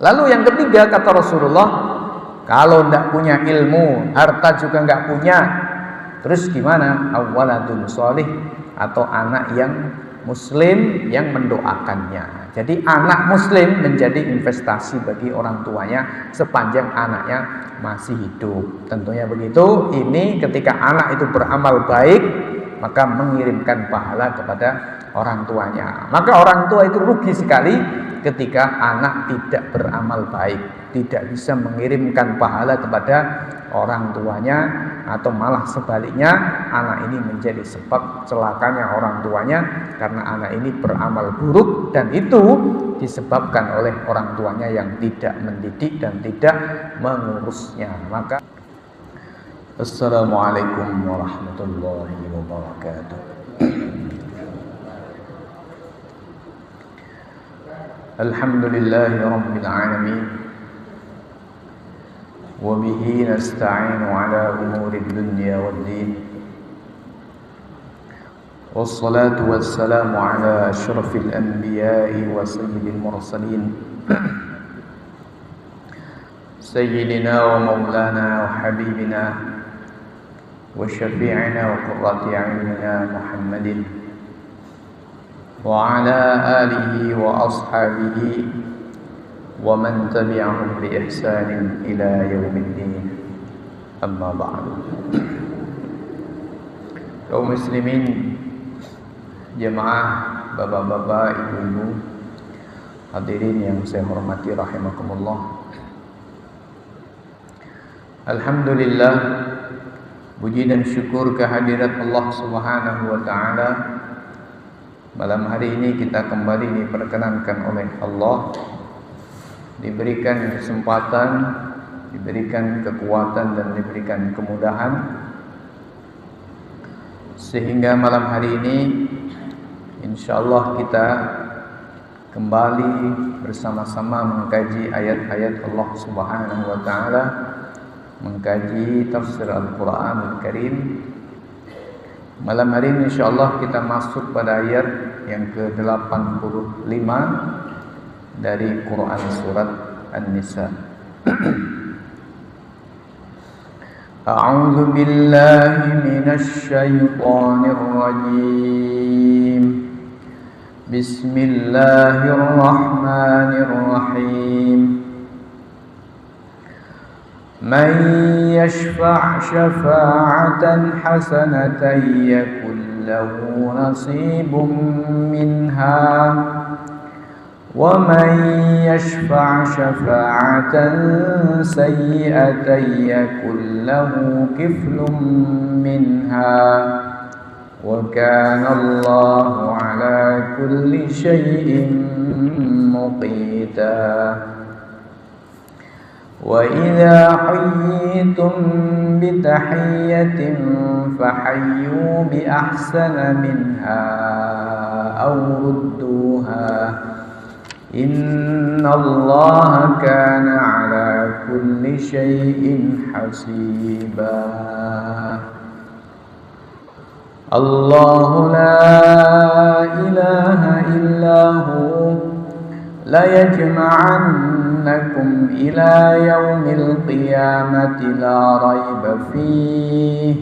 Lalu yang ketiga kata Rasulullah, kalau tidak punya ilmu, harta juga nggak punya, terus gimana? Awaladun sholih, atau anak yang muslim yang mendoakannya. Jadi anak muslim menjadi investasi bagi orang tuanya sepanjang anaknya masih hidup. Tentunya begitu. Ini ketika anak itu beramal baik, maka mengirimkan pahala kepada orang tuanya. Maka orang tua itu rugi sekali ketika anak tidak beramal baik, tidak bisa mengirimkan pahala kepada orang tuanya, atau malah sebaliknya anak ini menjadi sebab celakanya orang tuanya karena anak ini beramal buruk, dan itu disebabkan oleh orang tuanya yang tidak mendidik dan tidak mengurusnya. Maka Assalamualaikum warahmatullahi wabarakatuh. Alhamdulillahi rabbil alamin, wa bihi nasta'inu ala umuri dunya waddin, wassalatu wassalamu ala asyrafil anbiya'i wa sayyidil mursalin, sayyidina wa maulana wa habibina wa syafi'ina wa qurrati a'yunina Muhammadin wa ala alihi wa ashabihi wa man tabi'ahum bi ihsanin ila yaumiddin. Amma ba'du. Kaum muslimin, jemaah, bapak-bapak, ibu-ibu, hadirin yang saya hormati rahimakumullah. Alhamdulillah, puji dan syukur kehadirat Allah Subhanahu wa taala. Malam hari ini kita kembali diperkenankan oleh Allah, diberikan kesempatan, diberikan kekuatan, dan diberikan kemudahan, sehingga malam hari ini insyaallah kita kembali bersama-sama mengkaji ayat-ayat Allah Subhanahu wa taala, mengkaji tafsir Al-Qur'anul Karim. Malam hari ini insyaallah kita masuk pada ayat yang ke-85 dari Quran surat An-Nisa. A'udzu billahi minasy syaithanir rajim. Bismillahirrahmanirrahim. Man yashfa' syafa'atan hasanatan yakul lahu nasibun minha, wa man yashfa' syafa'atan sayyi'atan yakul lahu kiflun minha, wa kana Allahu ala kulli syai'in muqita. وَإِذَا حُيِّيتُم بِتَحِيَّةٍ فَحَيُّوا بِأَحْسَنَ مِنْهَا أَوْ رُدُّوهَا إِنَّ اللَّهَ كَانَ عَلَى كُلِّ شَيْءٍ حَسِيبًا. اللَّهُ لَا إِلَهَ إِلَّا هُوَ لَيَجْمَعَنَّكُمْ إِلَى يَوْمِ الْقِيَامَةِ لَا رَيْبَ فِيهِ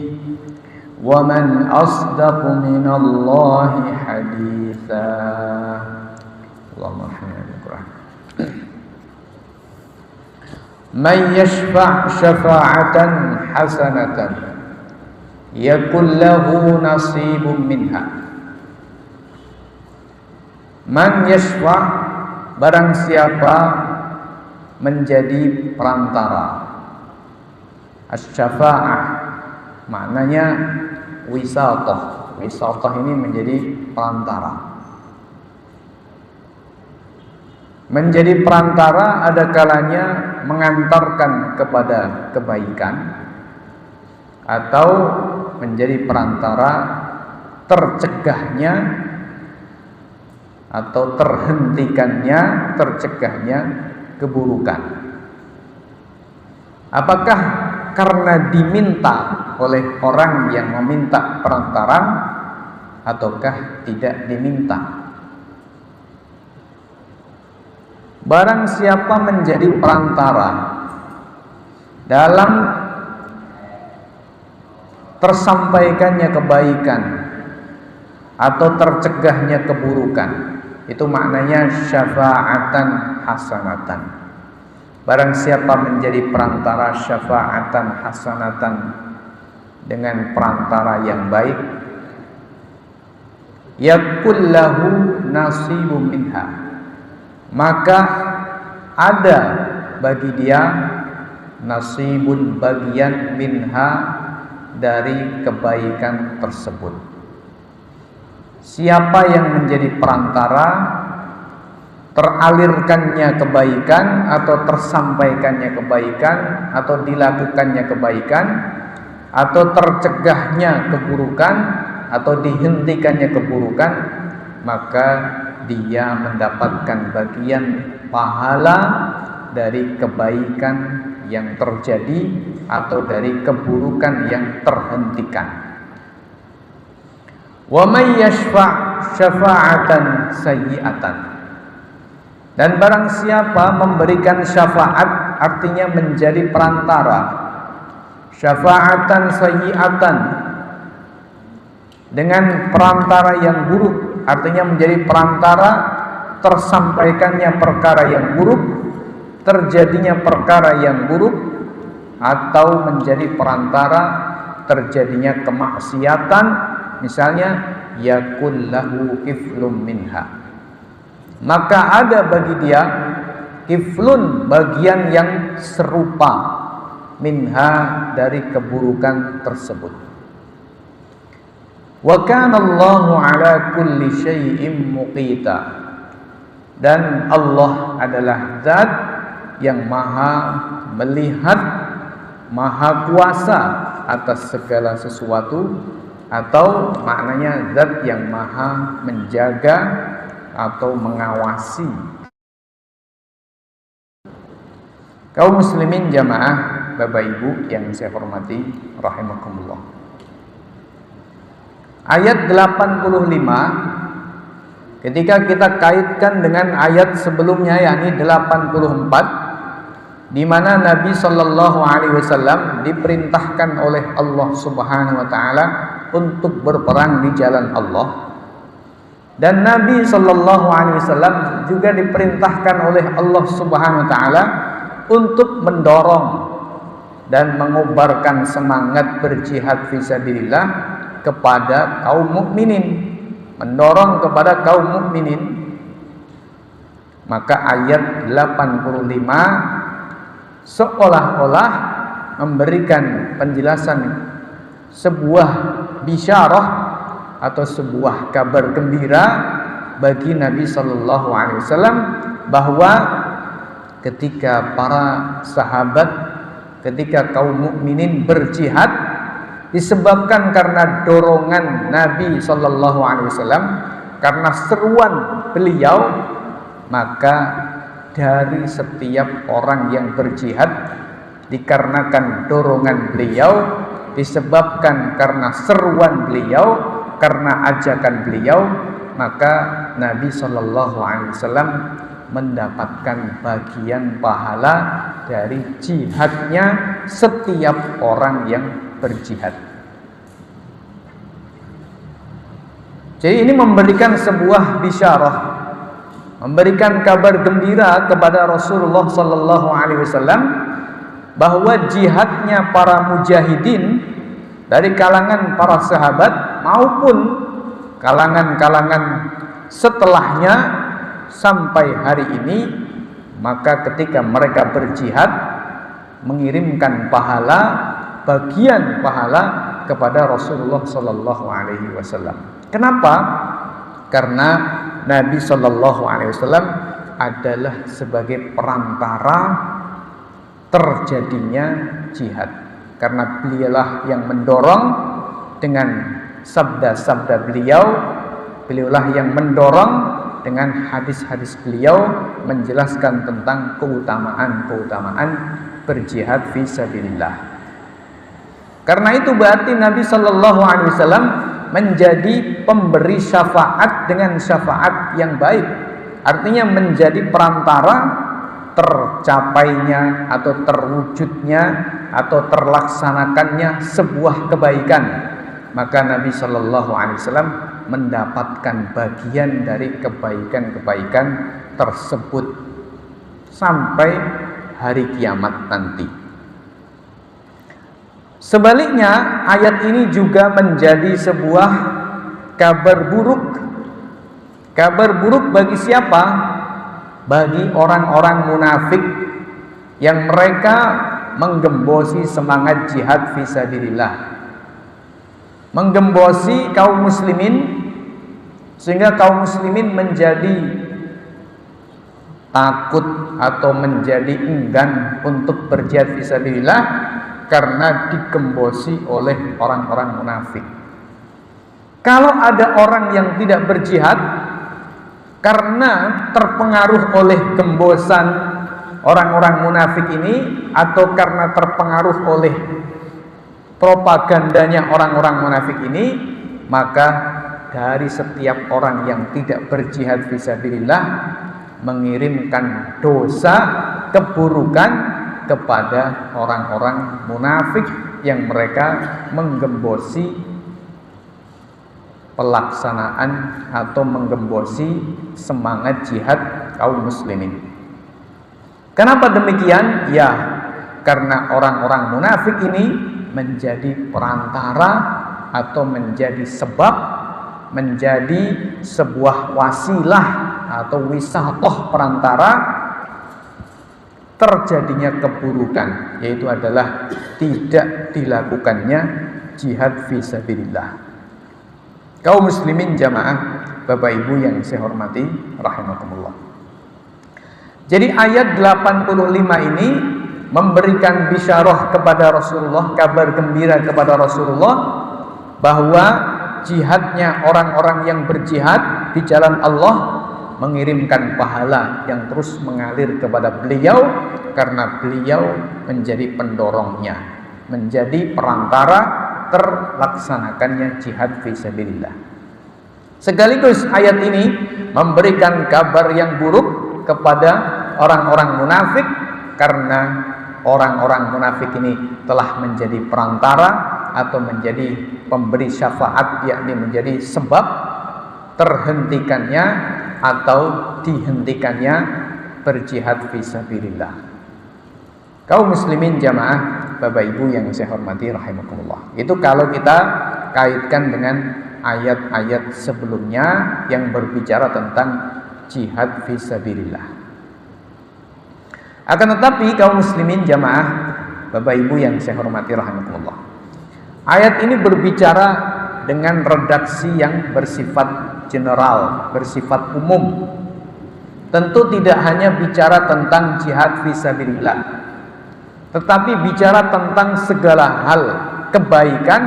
وَمَنْ أَصْدَقُ مِنَ اللَّهِ حَدِيثًا. اللهم من يشفع شفاعة حسنة يكن له نصيب منها. Man yashfa', barang siapa menjadi perantara. Asy-syafa'ah maknanya wisatah. Wisatah ini menjadi perantara. Menjadi perantara ada kalanya mengantarkan kepada kebaikan, atau menjadi perantara tercegahnya atau terhentikannya, tercegahnya keburukan. Apakah karena diminta oleh orang yang meminta perantaran, ataukah tidak diminta? Barang siapa menjadi perantara dalam tersampaikannya kebaikan atau tercegahnya keburukan, itu maknanya syafa'atan hasanatan. Barang siapa menjadi perantara syafa'atan hasanatan, dengan perantara yang baik, yakullahu nasibun minha, maka ada bagi dia nasibun, bagian, minha, dari kebaikan tersebut. Siapa yang menjadi perantara teralirkannya kebaikan atau tersampaikannya kebaikan atau dilakukannya kebaikan atau tercegahnya keburukan atau dihentikannya keburukan, maka dia mendapatkan bagian pahala dari kebaikan yang terjadi atau dari keburukan yang terhentikan. Wa may yashfa' syafa'atan sayyi'atan, dan barang siapa memberikan syafaat, artinya menjadi perantara, syafa'atan sayyi'atan, dengan perantara yang buruk, artinya menjadi perantara tersampaikannya perkara yang buruk, terjadinya perkara yang buruk, atau menjadi perantara terjadinya kemaksiatan, misalnya yakul lahu kiflun minha, maka ada bagi dia kiflun, bagian yang serupa, minha, dari keburukan tersebut. Wa kana Allahu ala kulli syai'in muqita, dan Allah adalah zat yang maha melihat, maha kuasa atas segala sesuatu, atau maknanya zat yang maha menjaga atau mengawasi. Kaum muslimin jamaah, Bapak Ibu yang saya hormati rahimakumullah. Ayat 85, ketika kita kaitkan dengan ayat sebelumnya, yakni 84, di mana Nabi Shallallahu Alaihi Wasallam diperintahkan oleh Allah Subhanahu Wa Taala untuk berperang di jalan Allah, dan Nabi Shallallahu Alaihi Wasallam juga diperintahkan oleh Allah Subhanahu Wa Taala untuk mendorong dan mengobarkan semangat berjihad fisabilillah kepada kaum mukminin, mendorong kepada kaum mukminin. Maka ayat 85 seolah-olah memberikan penjelasan sebuah bisyarah atau sebuah kabar gembira bagi Nabi Sallallahu Alaihi Wasallam, bahwa ketika para sahabat, ketika kaum mukminin berjihad, disebabkan karena dorongan Nabi Sallallahu Alaihi Wasallam, karena seruan beliau, maka dari setiap orang yang berjihad, dikarenakan dorongan beliau, disebabkan karena seruan beliau, karena ajakan beliau, maka Nabi Sallallahu Alaihi Wasallam mendapatkan bagian pahala dari jihadnya setiap orang yang berjihad. Jadi ini memberikan sebuah bisyarah, memberikan kabar gembira kepada Rasulullah Sallallahu Alaihi Wasallam bahwa jihadnya para mujahidin dari kalangan para sahabat maupun kalangan-kalangan setelahnya sampai hari ini, maka ketika mereka berjihad mengirimkan pahala, bagian pahala kepada Rasulullah Sallallahu Alaihi Wasallam. Kenapa? Karena Nabi Sallallahu Alaihi Wasallam adalah sebagai perantara terjadinya jihad, karena beliaulah yang mendorong dengan sabda-sabda beliau, beliaulah yang mendorong dengan hadis-hadis beliau menjelaskan tentang keutamaan-keutamaan berjihad fisabilillah. Karena itu berarti Nabi Shallallahu Alaihi Wasallam menjadi pemberi syafaat dengan syafaat yang baik, artinya menjadi perantara tercapainya atau terwujudnya atau terlaksanakannya sebuah kebaikan, maka Nabi Shallallahu Alaihi Wasallam mendapatkan bagian dari kebaikan-kebaikan tersebut sampai hari kiamat nanti. Sebaliknya, ayat ini juga menjadi sebuah kabar buruk. Kabar buruk bagi siapa? Bagi orang-orang munafik yang mereka menggembosi semangat jihad fisabilillah, menggembosi kaum muslimin sehingga kaum muslimin menjadi takut atau menjadi enggan untuk berjihad fisabilillah karena digembosi oleh orang-orang munafik. Kalau ada orang yang tidak berjihad karena terpengaruh oleh gembosan orang-orang munafik ini atau karena terpengaruh oleh propagandanya orang-orang munafik ini, maka dari setiap orang yang tidak berjihad fisabilillah mengirimkan dosa keburukan kepada orang-orang munafik yang mereka menggembosi pelaksanaan atau menggembosi semangat jihad kaum muslimin. Kenapa demikian? Ya, karena orang-orang munafik ini menjadi perantara atau menjadi sebab, menjadi sebuah wasilah atau wisatoh perantara terjadinya keburukan, yaitu adalah tidak dilakukannya jihad fisabilillah. Kaum muslimin jamaah, Bapak Ibu yang saya hormati rahimakumullah. Jadi ayat 85 ini memberikan bisyarah kepada Rasulullah, kabar gembira kepada Rasulullah bahwa jihadnya orang-orang yang berjihad di jalan Allah mengirimkan pahala yang terus mengalir kepada beliau karena beliau menjadi pendorongnya, menjadi perantara terlaksanakannya jihad fisabilillah. Sekaligus ayat ini memberikan kabar yang buruk kepada orang-orang munafik karena orang-orang munafik ini telah menjadi perantara atau menjadi pemberi syafaat, yakni menjadi sebab terhentikannya atau dihentikannya berjihad fisabilillah. Kaum muslimin jamaah, Bapak Ibu yang saya hormati rahimakumullah. Itu kalau kita kaitkan dengan ayat-ayat sebelumnya yang berbicara tentang jihad fisabilillah. Akan tetapi kaum muslimin jamaah, Bapak Ibu yang saya hormati rahimakumullah, ayat ini berbicara dengan redaksi yang bersifat general, bersifat umum. Tentu tidak hanya bicara tentang jihad fisabilillah, tetapi bicara tentang segala hal kebaikan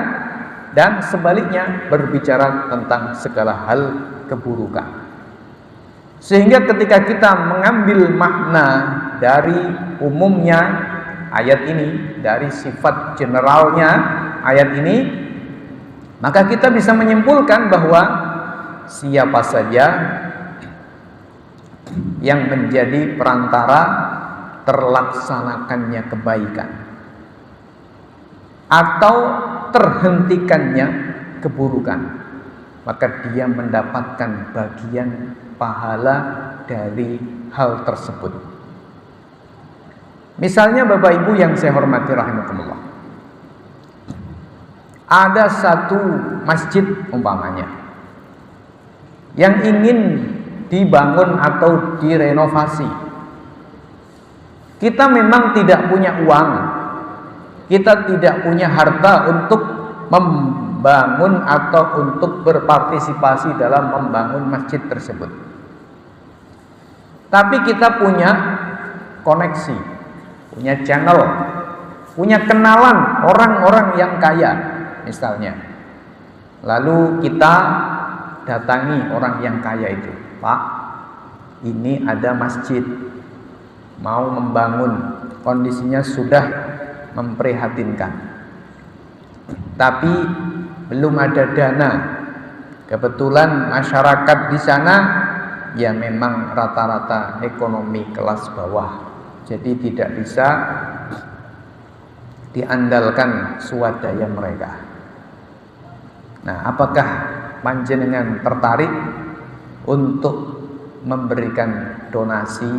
dan sebaliknya berbicara tentang segala hal keburukan. Sehingga ketika kita mengambil makna dari umumnya ayat ini, dari sifat generalnya ayat ini, maka kita bisa menyimpulkan bahwa siapa saja yang menjadi perantara terlaksanakannya kebaikan atau terhentikannya keburukan, maka dia mendapatkan bagian pahala dari hal tersebut. Misalnya Bapak Ibu yang saya hormati rahimakumullah, ada satu masjid umpamanya yang ingin dibangun atau direnovasi. Kita memang tidak punya uang, kita tidak punya harta untuk membangun atau untuk berpartisipasi dalam membangun masjid tersebut. Tapi kita punya koneksi, punya channel, punya kenalan orang-orang yang kaya misalnya. Lalu kita datangi orang yang kaya itu, Pak, ini ada masjid mau membangun, kondisinya sudah memprihatinkan, tapi belum ada dana. Kebetulan masyarakat di sana ya memang rata-rata ekonomi kelas bawah, jadi tidak bisa diandalkan swadaya mereka. Nah, apakah panjenengan tertarik untuk memberikan donasi,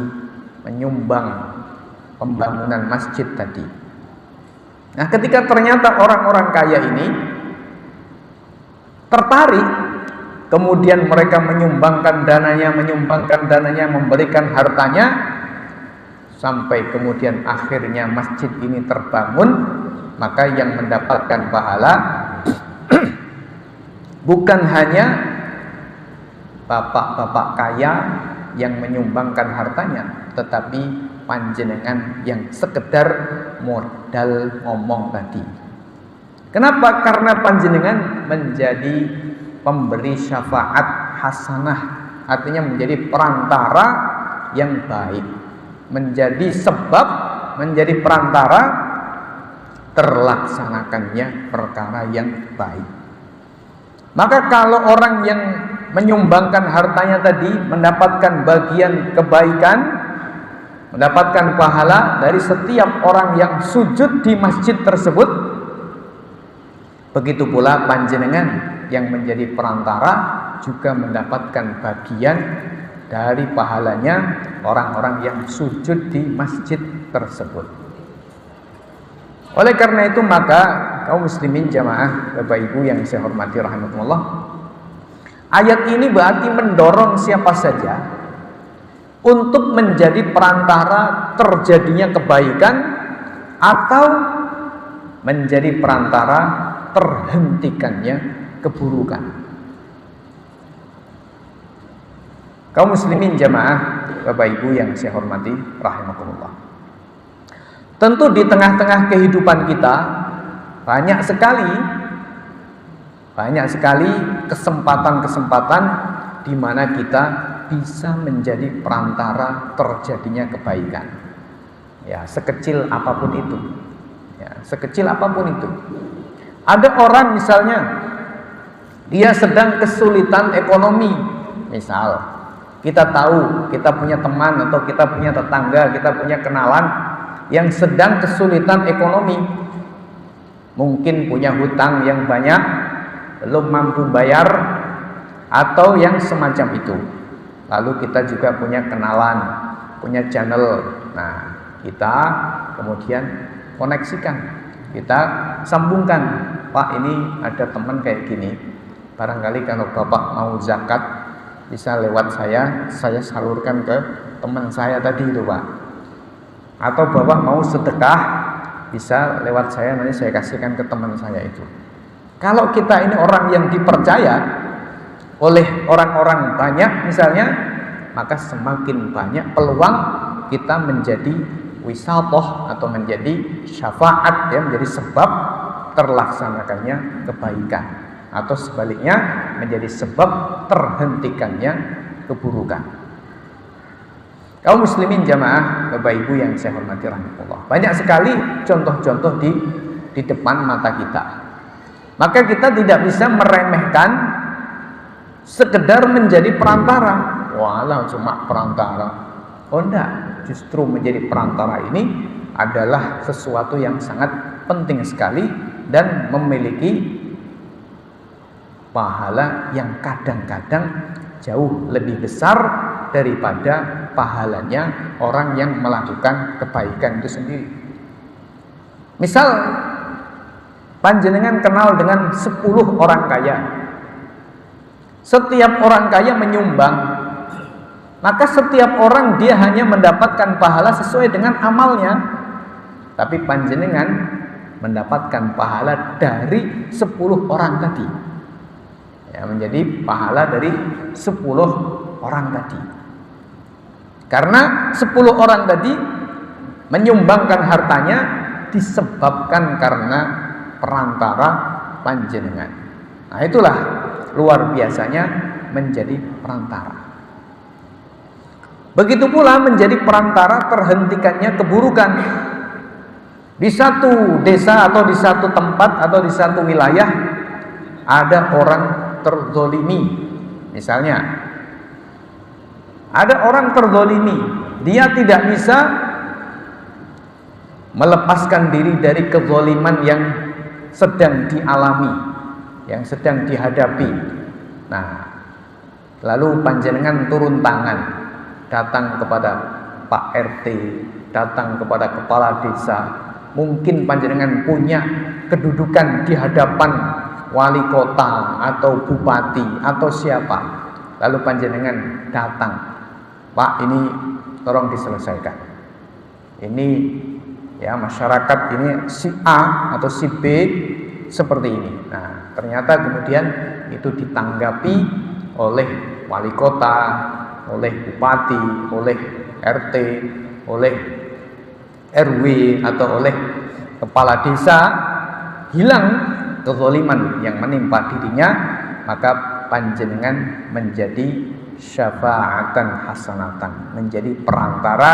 menyumbang pembangunan masjid tadi? Nah, ketika ternyata orang-orang kaya ini tertarik, kemudian mereka menyumbangkan dananya, memberikan hartanya, sampai kemudian akhirnya masjid ini terbangun, maka yang mendapatkan pahala bukan hanya bapak-bapak kaya yang menyumbangkan hartanya, tetapi panjenengan yang sekedar modal ngomong tadi. Kenapa? Karena panjenengan menjadi pemberi syafaat hasanah, artinya menjadi perantara yang baik, menjadi sebab, menjadi perantara terlaksanakannya perkara yang baik. Maka kalau orang yang menyumbangkan hartanya tadi mendapatkan bagian kebaikan, mendapatkan pahala dari setiap orang yang sujud di masjid tersebut, begitu pula panjenengan yang menjadi perantara juga mendapatkan bagian dari pahalanya orang-orang yang sujud di masjid tersebut. Oleh karena itu, maka kaum muslimin jamaah Bapak Ibu yang saya hormati rahimakumullah, ayat ini berarti mendorong siapa saja untuk menjadi perantara terjadinya kebaikan atau menjadi perantara terhentikannya keburukan. Kaum muslimin jamaah Bapak Ibu yang saya hormati rahimakumullah, tentu di tengah-tengah kehidupan kita banyak sekali kesempatan-kesempatan di mana kita bisa menjadi perantara terjadinya kebaikan. Ya, sekecil apapun itu. Ya, sekecil apapun itu. Ada orang misalnya dia sedang kesulitan ekonomi. Misal kita tahu, kita punya teman atau kita punya tetangga, kita punya kenalan yang sedang kesulitan ekonomi, mungkin punya hutang yang banyak, belum mampu bayar, atau yang semacam itu. Lalu kita juga punya kenalan, punya channel. Nah, kita kemudian koneksikan, kita sambungkan. Pak, ini ada teman kayak gini, barangkali kalau Bapak mau zakat bisa lewat saya salurkan ke teman saya tadi itu, Pak. Atau Bapak mau sedekah bisa lewat saya, nanti saya kasihkan ke teman saya itu. Kalau kita ini orang yang dipercaya oleh orang-orang banyak misalnya, maka semakin banyak peluang kita menjadi wisatoh atau menjadi syafaat, ya, menjadi sebab terlaksanakannya kebaikan, atau sebaliknya menjadi sebab terhentikannya keburukan. Kaum muslimin jamaah Bapak Ibu yang saya hormati rahmatullah, banyak sekali contoh-contoh di depan mata kita. Maka kita tidak bisa meremehkan sekedar menjadi perantara. Walah, cuma perantara. Oh enggak, justru menjadi perantara ini adalah sesuatu yang sangat penting sekali dan memiliki pahala yang kadang-kadang jauh lebih besar daripada pahalanya orang yang melakukan kebaikan itu sendiri. Misal panjenengan kenal dengan 10 orang kaya, setiap orang kaya menyumbang, maka setiap orang dia hanya mendapatkan pahala sesuai dengan amalnya, tapi panjenengan mendapatkan pahala dari 10 orang tadi, ya, menjadi pahala dari 10 orang tadi. Karena 10 orang tadi menyumbangkan hartanya disebabkan karena perantara panjenengan. Nah, itulah luar biasanya menjadi perantara. Begitu pula menjadi perantara terhentikannya keburukan. Di satu desa atau di satu tempat atau di satu wilayah ada orang terzolimi. Misalnya Ada orang terzalimi, dia tidak bisa melepaskan diri dari kezaliman yang sedang dialami, yang sedang dihadapi. Nah, lalu panjenengan turun tangan, datang kepada Pak RT, datang kepada kepala desa. Mungkin panjenengan punya kedudukan di hadapan wali kota atau bupati atau siapa. Lalu panjenengan datang, Pak, ini tolong diselesaikan. Ini ya, masyarakat ini si A atau si B seperti ini. Nah, ternyata kemudian itu ditanggapi oleh wali kota, oleh bupati, oleh RT, oleh RW atau oleh kepala desa. Hilang kezaliman yang menimpa dirinya, maka panjenengan menjadi syafaatan hasanatan, menjadi perantara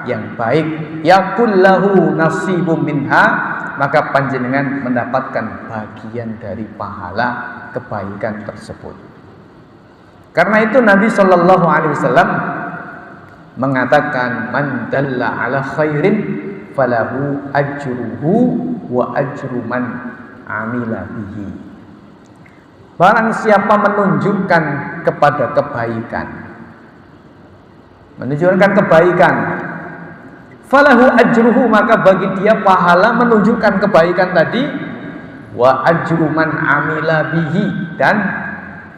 yang baik. Yakullahu nasibum minha, maka panjenengan mendapatkan bagian dari pahala kebaikan tersebut. Karena itu Nabi Shallallahu Alaihi Wasallam mengatakan, man dalla ala khairin falahu ajruhu wa ajru man amila bihi. Barang siapa menunjukkan kepada kebaikan, menunjukkan kebaikan, falahu ajruhu, maka bagi dia pahala menunjukkan kebaikan tadi, wa ajru man amila bihi, dan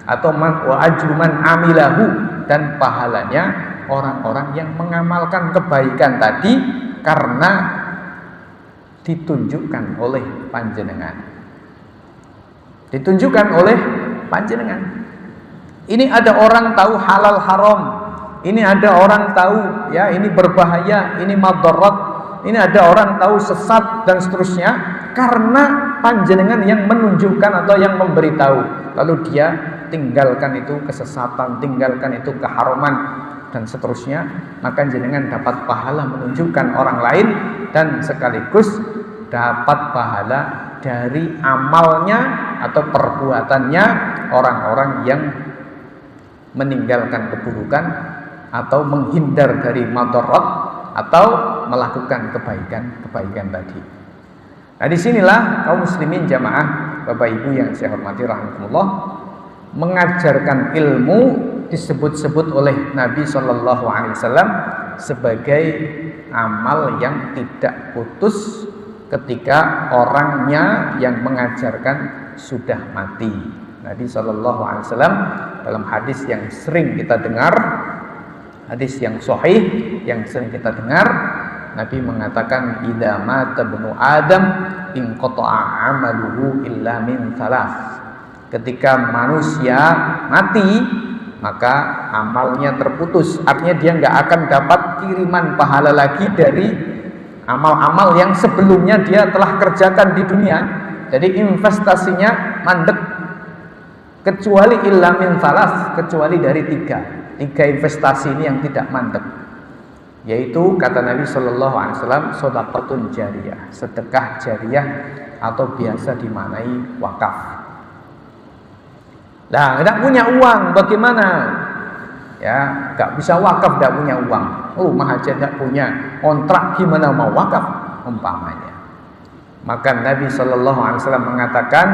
atau wa ajru man amilahu, dan pahalanya orang-orang yang mengamalkan kebaikan tadi karena ditunjukkan oleh panjenengan. Ditunjukkan oleh panjenengan. Ini ada orang tahu halal haram, ini ada orang tahu ya ini berbahaya, ini madarat, ini ada orang tahu sesat dan seterusnya, karena panjenengan yang menunjukkan atau yang memberitahu. Lalu dia tinggalkan itu kesesatan, tinggalkan itu keharaman dan seterusnya, maka jenengan dapat pahala menunjukkan orang lain dan sekaligus dapat pahala dari amalnya atau perbuatannya orang-orang yang meninggalkan keburukan atau menghindar dari madarat atau melakukan kebaikan tadi. Nah, disinilah kaum muslimin jamaah Bapak Ibu yang saya hormati rahimakumullah, mengajarkan ilmu disebut-sebut oleh Nabi Shallallahu Alaihi Wasallam sebagai amal yang tidak putus ketika orangnya yang mengajarkan sudah mati. Nabi Shallallahu Alaihi Wasallam dalam hadis yang sering kita dengar, hadis yang sahih yang sering kita dengar, Nabi mengatakan, idza mata ibnu Adam inqata'a 'amaluhu illa min thalath. Ketika manusia mati, maka amalnya terputus. Artinya dia nggak akan dapat kiriman pahala lagi dari amal-amal yang sebelumnya dia telah kerjakan di dunia. Jadi investasinya mandek, kecuali illa min thalath, kecuali dari tiga investasi ini yang tidak mandek, yaitu kata Nabi Shallallahu Alaihi Wasallam, shadaqatun jariyah, sedekah jariyah atau biasa dimaknai wakaf. Nah, tidak punya uang bagaimana? Ya, nggak bisa wakaf, tidak punya uang. Rumah aja tidak punya, kontrak gimana mau wakaf umpamanya. Maka Nabi Shallallahu Alaihi Wasallam mengatakan,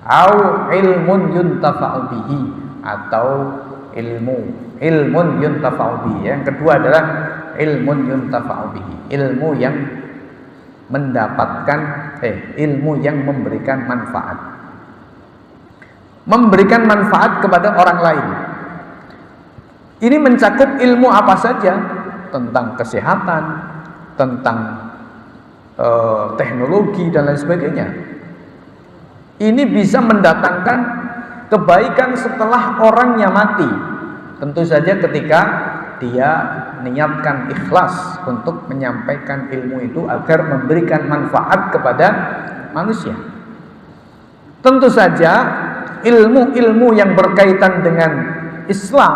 au ilmun yuntafa'u bihi, atau ilmun yuntafa'u bihi. Yang kedua adalah ilmun yuntafa'u bihi, ilmu yang mendapatkan ilmu yang memberikan manfaat. Memberikan manfaat kepada orang lain. Ini mencakup ilmu apa saja, tentang kesehatan, tentang teknologi dan lain sebagainya. Ini bisa mendatangkan kebaikan setelah orangnya mati. Tentu saja ketika dia niatkan ikhlas untuk menyampaikan ilmu itu agar memberikan manfaat kepada manusia. Tentu saja ilmu-ilmu yang berkaitan dengan Islam,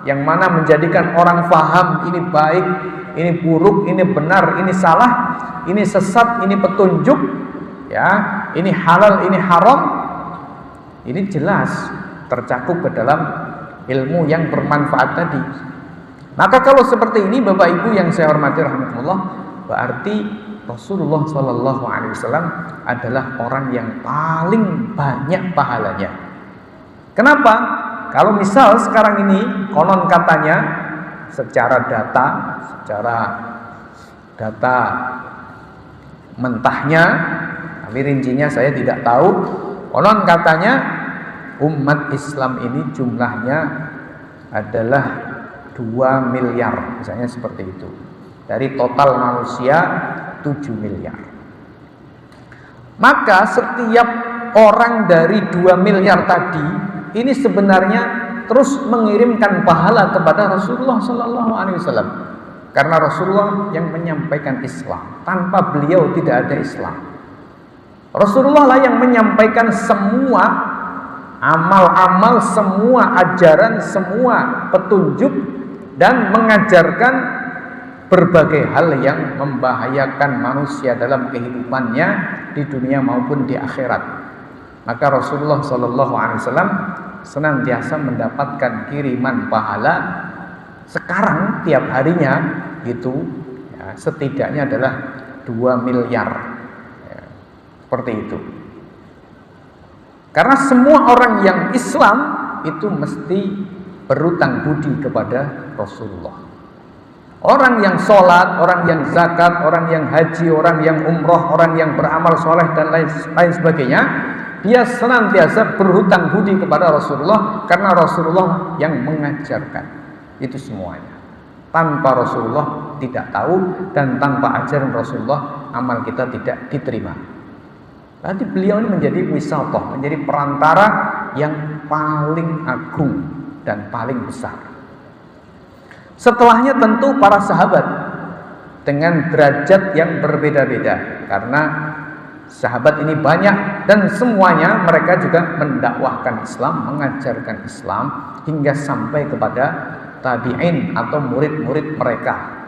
yang mana menjadikan orang faham ini baik, ini buruk, ini benar, ini salah, ini sesat, ini petunjuk, ya, ini halal, ini haram, ini jelas tercakup ke dalam ilmu yang bermanfaat tadi. Maka kalau seperti ini Bapak Ibu yang saya hormati rahmatullah, berarti Rasulullah SAW adalah orang yang paling banyak pahalanya. Kenapa? Kalau misal sekarang ini konon katanya secara data mentahnya, tapi rincinya saya tidak tahu. Konon katanya umat Islam ini jumlahnya adalah 2 miliar, misalnya seperti itu. Dari total manusia 7 miliar. Maka setiap orang dari 2 miliar tadi ini sebenarnya terus mengirimkan pahala kepada Rasulullah SAW. Karena Rasulullah yang menyampaikan Islam. Tanpa beliau tidak ada Islam. Rasulullah lah yang menyampaikan semua amal-amal, semua ajaran, semua petunjuk, dan mengajarkan berbagai hal yang membahayakan manusia dalam kehidupannya di dunia maupun di akhirat. Maka Rasulullah SAW senantiasa mendapatkan kiriman pahala sekarang tiap harinya itu ya, setidaknya adalah 2 miliar ya, seperti itu. Karena semua orang yang Islam itu mesti berutang budi kepada Rasulullah. Orang yang sholat, orang yang zakat, orang yang haji, orang yang umroh, orang yang beramal soleh dan lain sebagainya, dia senantiasa berhutang budi kepada Rasulullah karena Rasulullah yang mengajarkan itu semuanya. Tanpa Rasulullah tidak tahu, dan tanpa ajaran Rasulullah amal kita tidak diterima. Berarti beliau ini menjadi wisatoh, menjadi perantara yang paling agung dan paling besar. Setelahnya tentu para sahabat dengan derajat yang berbeda-beda, karena sahabat ini banyak dan semuanya mereka juga mendakwahkan Islam, mengajarkan Islam hingga sampai kepada tabi'in atau murid-murid mereka,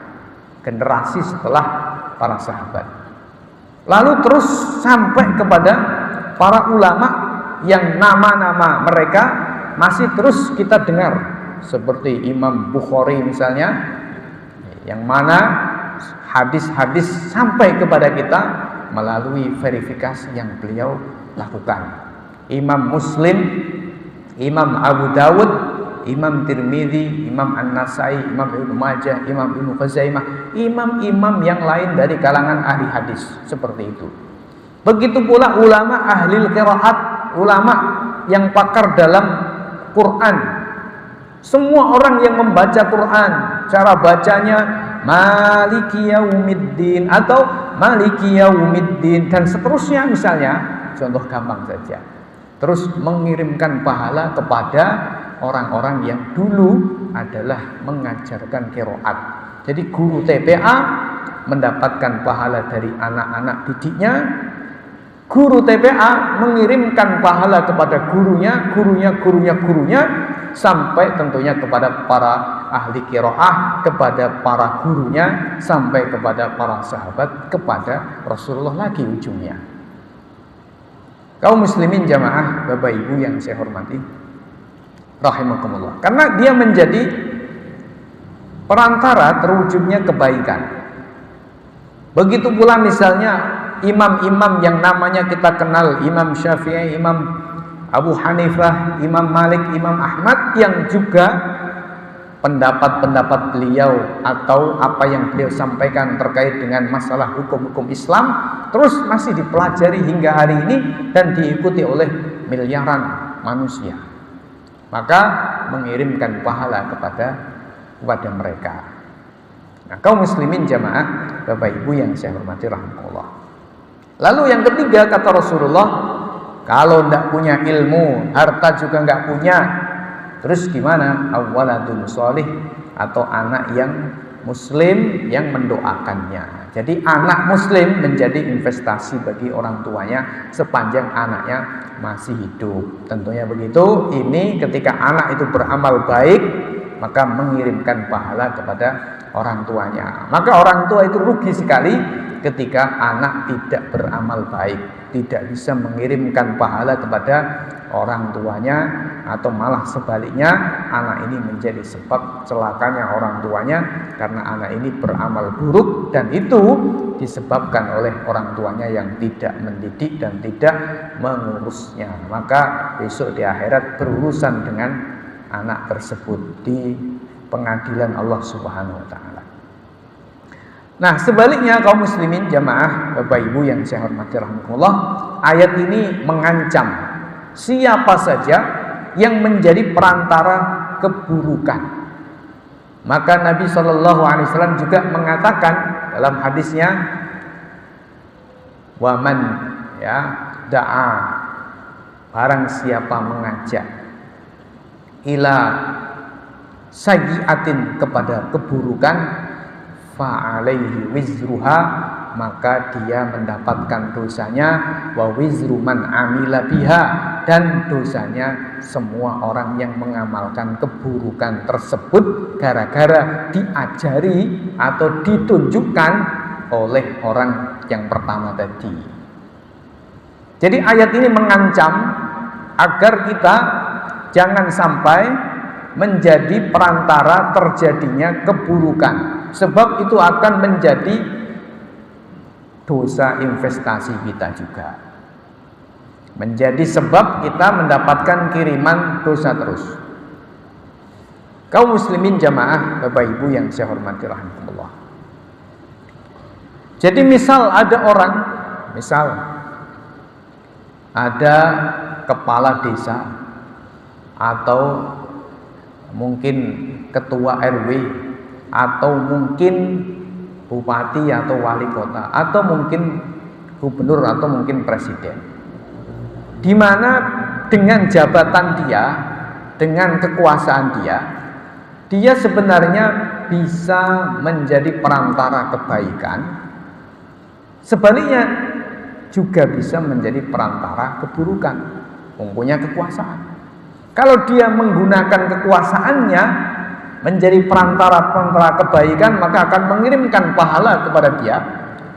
generasi setelah para sahabat. Lalu terus sampai kepada para ulama yang nama-nama mereka masih terus kita dengar, seperti Imam Bukhari misalnya, yang mana hadis-hadis sampai kepada kita melalui verifikasi yang beliau lakukan. Imam Muslim, Imam Abu Dawud, Imam Tirmidzi, Imam An-Nasai, Imam Ibnu Majah, Imam Ibnu Khuzaimah, imam-imam yang lain dari kalangan ahli hadis seperti itu. Begitu pula ulama ahli qiraat, ulama yang pakar dalam Quran. Semua orang yang membaca Quran, cara bacanya Maliki Yaumiddin atau Maliki Yaumiddin dan seterusnya misalnya, contoh gampang saja. Terus mengirimkan pahala kepada orang-orang yang dulu adalah mengajarkan qiraat. Jadi guru TPA mendapatkan pahala dari anak-anak didiknya. Guru TPA mengirimkan pahala kepada gurunya, gurunya, sampai tentunya kepada para ahli qiraah, kepada para gurunya, sampai kepada para sahabat, kepada Rasulullah lagi ujungnya. Kaum muslimin jamaah, Bapak Ibu yang saya hormati rahimakumullah. Karena dia menjadi perantara terwujudnya kebaikan. Begitu pula misalnya imam-imam yang namanya kita kenal, Imam Syafi'i, Imam Abu Hanifah, Imam Malik, Imam Ahmad, yang juga pendapat-pendapat beliau atau apa yang beliau sampaikan terkait dengan masalah hukum-hukum Islam terus masih dipelajari hingga hari ini dan diikuti oleh miliaran manusia. Maka mengirimkan pahala kepada mereka. Nah, kaum muslimin jamaah, Bapak Ibu yang saya hormati rahmatullah. Lalu yang ketiga kata Rasulullah, kalau tidak punya ilmu, harta juga nggak punya, terus gimana? Awaladun sholih, atau anak yang muslim yang mendoakannya. Jadi anak muslim menjadi investasi bagi orang tuanya sepanjang anaknya masih hidup. Tentunya begitu. Ini ketika anak itu beramal baik, maka mengirimkan pahala kepada orang tuanya. Maka orang tua itu rugi sekali ketika anak tidak beramal baik, tidak bisa mengirimkan pahala kepada orang tuanya, atau malah sebaliknya anak ini menjadi sebab celakanya orang tuanya karena anak ini beramal buruk, dan itu disebabkan oleh orang tuanya yang tidak mendidik dan tidak mengurusnya. Maka besok di akhirat berurusan dengan anak tersebut di pengadilan Allah Subhanahu wa taala. Nah, sebaliknya kaum muslimin jamaah Bapak Ibu yang saya hormati rahimakumullah, ayat ini mengancam siapa saja yang menjadi perantara keburukan. Maka Nabi Shallallahu alaihi wasallam juga mengatakan dalam hadisnya, waman da'a, barang siapa mengajak ila sayyi'atin, kepada keburukan, fa'alaihi wizruha, maka dia mendapatkan dosanya, wa wizru man amila biha, dan dosanya semua orang yang mengamalkan keburukan tersebut gara-gara diajari atau ditunjukkan oleh orang yang pertama tadi. Jadi ayat ini mengancam agar kita jangan sampai menjadi perantara terjadinya keburukan, sebab itu akan menjadi dosa investasi kita juga, menjadi sebab kita mendapatkan kiriman dosa terus. Kaum muslimin jamaah Bapak Ibu yang saya hormati rahimakumullah. Jadi misal ada orang, ada kepala desa atau mungkin ketua RW atau mungkin bupati atau wali kota atau mungkin gubernur atau mungkin presiden, di mana dengan jabatan dia, dengan kekuasaan dia sebenarnya bisa menjadi perantara kebaikan, sebaliknya juga bisa menjadi perantara keburukan, mempunyai kekuasaan. Kalau dia menggunakan kekuasaannya menjadi perantara kebaikan, maka akan mengirimkan pahala kepada dia.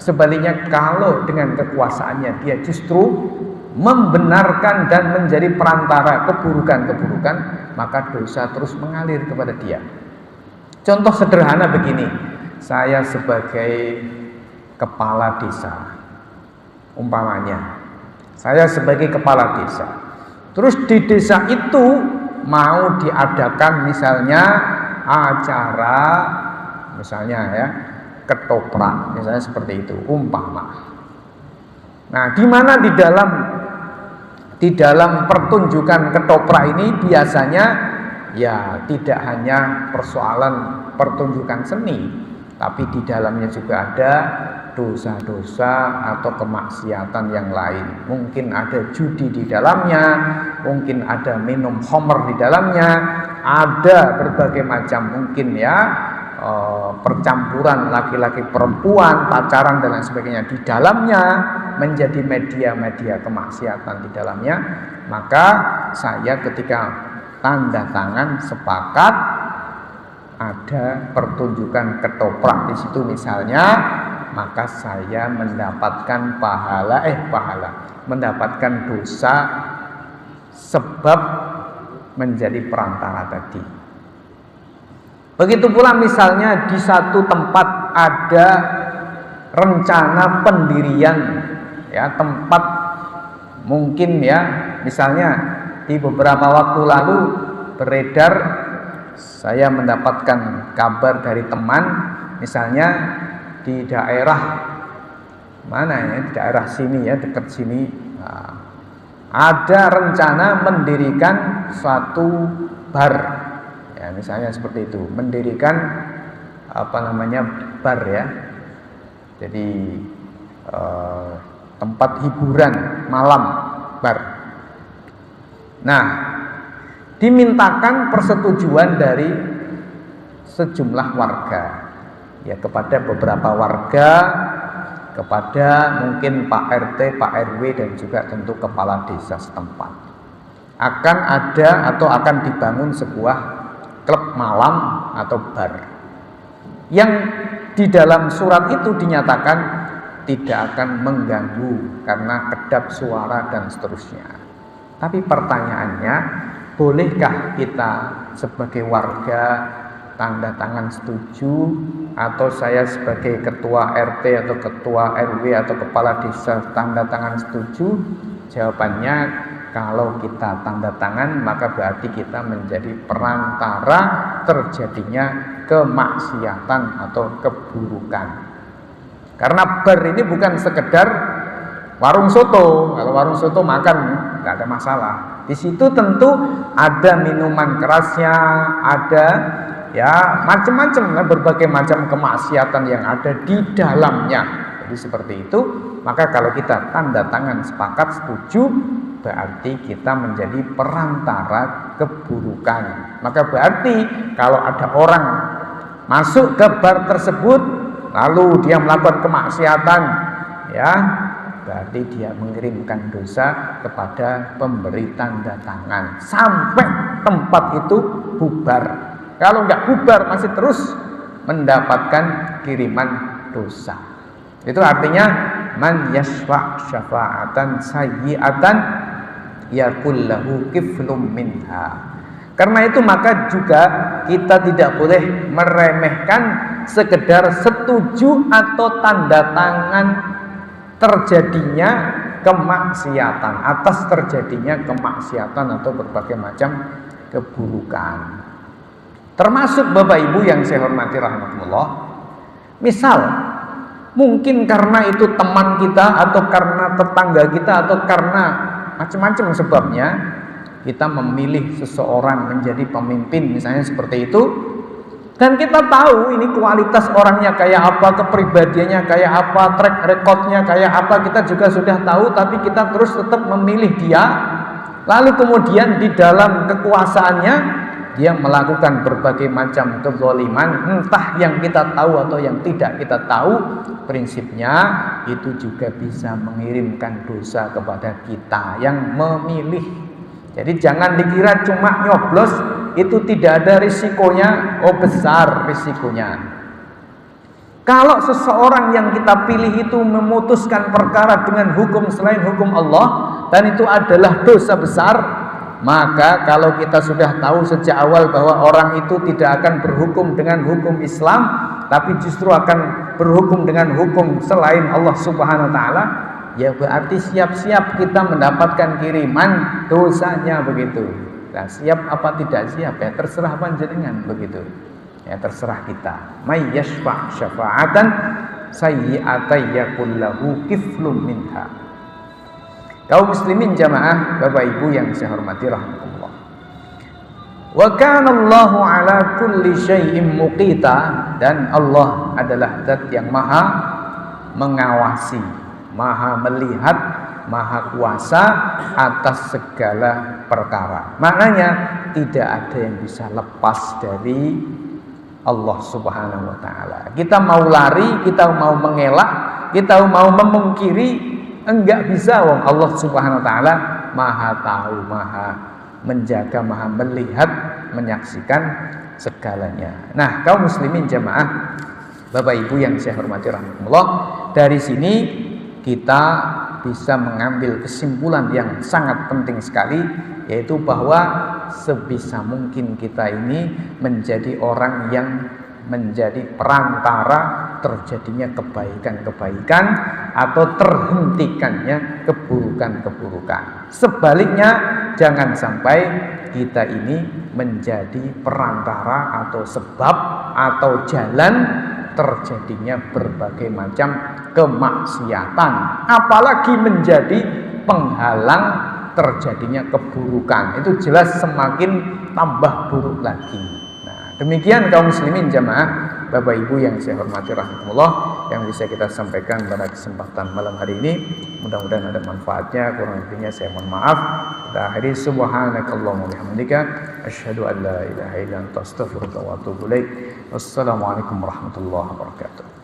Sebaliknya kalau dengan kekuasaannya dia justru membenarkan dan menjadi perantara keburukan-keburukan, maka dosa terus mengalir kepada dia. Contoh sederhana begini, saya sebagai kepala desa, umpamanya saya sebagai kepala desa, terus di desa itu mau diadakan misalnya acara, misalnya ketoprak, misalnya seperti itu umpama. Nah, di mana di dalam pertunjukan ketoprak ini biasanya tidak hanya persoalan pertunjukan seni, tapi di dalamnya juga ada dosa-dosa atau kemaksiatan yang lain. Mungkin ada judi di dalamnya, mungkin ada minum khamr di dalamnya, ada berbagai macam mungkin percampuran laki-laki perempuan, pacaran dan lain sebagainya di dalamnya, menjadi media-media kemaksiatan di dalamnya. Maka saya ketika tanda tangan sepakat ada pertunjukan ketoprak di situ misalnya, maka saya mendapatkan mendapatkan dosa sebab menjadi perantara tadi. Begitu pula misalnya di satu tempat ada rencana pendirian tempat, mungkin misalnya di beberapa waktu lalu beredar, saya mendapatkan kabar dari teman, misalnya di daerah mana di daerah sini dekat sini, ada rencana mendirikan suatu bar, misalnya seperti itu, mendirikan bar jadi tempat hiburan malam, bar. Nah, dimintakan persetujuan dari sejumlah warga, kepada beberapa warga, kepada mungkin Pak RT, Pak RW, dan juga tentu kepala desa setempat. Akan ada atau akan dibangun sebuah klub malam atau bar, yang di dalam surat itu dinyatakan tidak akan mengganggu karena kedap suara dan seterusnya. Tapi pertanyaannya, bolehkah kita sebagai warga tanda tangan setuju, atau saya sebagai ketua RT atau ketua RW atau kepala desa tanda tangan setuju? Jawabannya, kalau kita tanda tangan maka berarti kita menjadi perantara terjadinya kemaksiatan atau keburukan. Karena bar ini bukan sekedar warung soto. Kalau warung soto makan nggak ada masalah. Di situ tentu ada minuman kerasnya, ada ya macam-macam, berbagai macam kemaksiatan yang ada di dalamnya. Jadi seperti itu. Maka kalau kita tanda tangan sepakat setuju, berarti kita menjadi perantara keburukan. Maka berarti kalau ada orang masuk ke bar tersebut lalu dia melakukan kemaksiatan, ya berarti dia mengirimkan dosa kepada pemberi tanda tangan sampai tempat itu bubar. Kalau nggak bubar masih terus mendapatkan kiriman dosa. Itu artinya man yashfa' syafa'atan sayyi'atan yakul lahu kiflum minha. Karena itu maka juga kita tidak boleh meremehkan sekedar setuju atau tanda tangan terjadinya kemaksiatan, atas terjadinya kemaksiatan atau berbagai macam keburukan. Termasuk Bapak Ibu yang saya hormati rahmatullah, misal mungkin karena itu teman kita atau karena tetangga kita atau karena macam-macam sebabnya kita memilih seseorang menjadi pemimpin, misalnya seperti itu, dan kita tahu ini kualitas orangnya kayak apa, kepribadiannya kayak apa, track recordnya kayak apa, kita juga sudah tahu, tapi kita terus tetap memilih dia. Lalu kemudian di dalam kekuasaannya dia melakukan berbagai macam kezaliman, entah yang kita tahu atau yang tidak kita tahu. Prinsipnya itu juga bisa mengirimkan dosa kepada kita yang memilih. Jadi jangan dikira cuma nyoblos itu tidak ada risikonya. Oh, besar risikonya. Kalau seseorang yang kita pilih itu memutuskan perkara dengan hukum selain hukum Allah, dan itu adalah dosa besar, maka kalau kita sudah tahu sejak awal bahwa orang itu tidak akan berhukum dengan hukum Islam, tapi justru akan berhukum dengan hukum selain Allah Subhanahu wa taala, ya berarti siap-siap kita mendapatkan kiriman dosanya begitu. Nah, siap apa tidak siap ya terserah panjenengan begitu. Ya terserah kita. May yashfa' syafa'atan sayyi'atan yakul lahu kiflum minha. Kaum muslimin jamaah Bapak Ibu yang saya hormati rahmatullah. Wa kana Allahu ala kulli syai'in muqita, dan Allah adalah zat yang maha mengawasi, maha melihat, maha kuasa atas segala perkara. Maknanya tidak ada yang bisa lepas dari Allah Subhanahu wa taala. Kita mau lari, kita mau mengelak, kita mau memungkiri, enggak bisa. Wong Allah Subhanahu wa taala maha tahu, maha menjaga, maha melihat, menyaksikan segalanya. Nah, kaum muslimin jamaah Bapak Ibu yang saya hormati rahmatullah, dari sini kita bisa mengambil kesimpulan yang sangat penting sekali, yaitu bahwa sebisa mungkin kita ini menjadi orang yang menjadi perantara terjadinya kebaikan-kebaikan atau terhentikannya keburukan-keburukan. Sebaliknya, jangan sampai kita ini menjadi perantara atau sebab atau jalan terjadinya berbagai macam kemaksiatan, apalagi menjadi penghalang terjadinya keburukan. Itu jelas semakin tambah buruk lagi. Nah, demikian kaum muslimin jamaah Bapak Ibu yang saya hormati rahmatullah, yang bisa kita sampaikan pada kesempatan malam hari ini. Mudah-mudahan ada manfaatnya, kurang lebihnya saya mohon maaf. Kita akhiri subhanakallahumma wa bihamdika asyhadu an la ilaha illa anta astaghfiruka wa atubu ilaik. Wassalamualaikum warahmatullahi wabarakatuh.